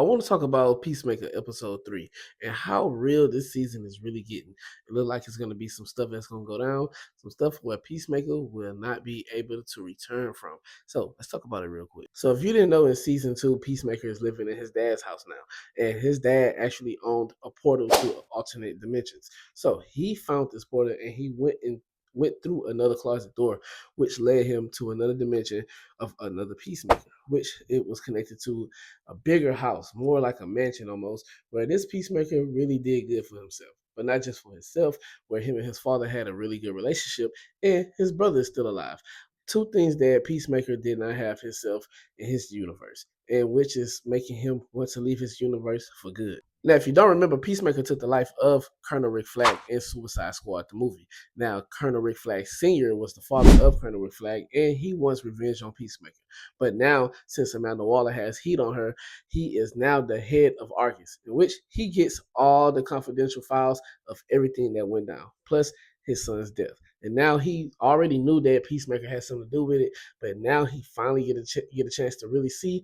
I want to talk about Peacemaker episode 3 and how real this season is really getting. It looks like it's going to be some stuff that's going to go down, some stuff where Peacemaker will not be able to return from. So let's talk about it real quick. So if you didn't know, in season 2, Peacemaker is living in his dad's house now, and his dad actually owned a portal to alternate dimensions. So he found this portal and he went through another closet door, which led him to another dimension of another Peacemaker, which it was connected to a bigger house, more like a mansion almost, where this Peacemaker really did good for himself. But not just for himself, where him and his father had a really good relationship, and his brother is still alive. Two things that Peacemaker did not have himself in his universe, and which is making him want to leave his universe for good. Now, if you don't remember, Peacemaker took the life of Colonel Rick Flag in Suicide Squad, the movie. Now, Colonel Rick Flag Sr. was the father of Colonel Rick Flag, and he wants revenge on Peacemaker. But now, since Amanda Waller has heat on her, he is now the head of Argus, in which he gets all the confidential files of everything that went down, plus his son's death. And now he already knew that Peacemaker had something to do with it, but now he finally get a chance to really see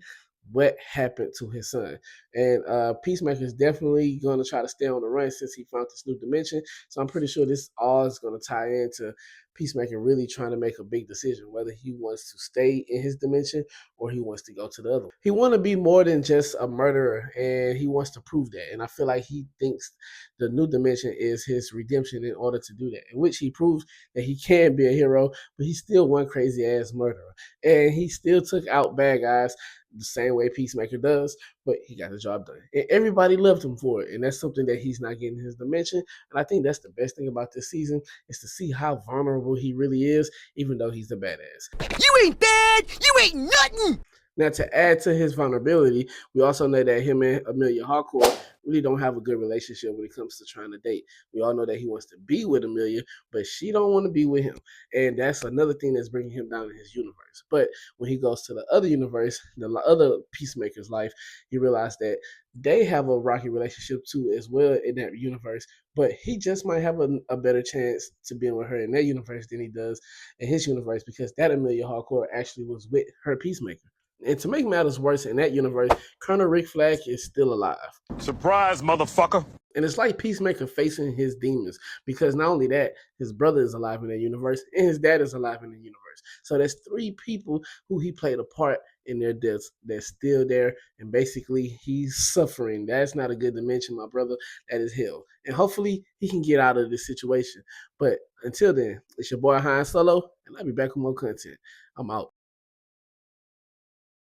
what happened to his son. And Peacemaker is definitely going to try to stay on the run since he found this new dimension. So I'm pretty sure this all is going to tie into Peacemaker really trying to make a big decision, whether he wants to stay in his dimension or he wants to go to the other one. He wants to be more than just a murderer, and he wants to prove that. And I feel like he thinks the new dimension is his redemption in order to do that, in which he proves that he can be a hero, but he's still one crazy ass murderer. And he still took out bad guys the same way Peacemaker does, but he got the job done. And everybody loved him for it, and that's something that he's not getting in his dimension. And I think that's the best thing about this season is to see how vulnerable he really is, even though he's the badass. You ain't bad! You ain't nothing! Now, to add to his vulnerability, we also know that him and Amelia Harcourt really don't have a good relationship when it comes to trying to date. We all know that he wants to be with Amelia, but she don't want to be with him. And that's another thing that's bringing him down in his universe. But when he goes to the other universe, the other Peacemaker's life, he realized that they have a rocky relationship too as well in that universe. But he just might have a better chance to being with her in that universe than he does in his universe because that Amelia Harcourt actually was with her Peacemaker. And to make matters worse, in that universe, Colonel Rick Flag is still alive. Surprise, motherfucker! And it's like Peacemaker facing his demons because not only that, his brother is alive in that universe and his dad is alive in the universe. So there's three people who he played a part in their deaths that's still there. And basically, he's suffering. That's not a good dimension, my brother. That is hell. And hopefully, he can get out of this situation. But until then, it's your boy Han Solo, and I'll be back with more content. I'm out.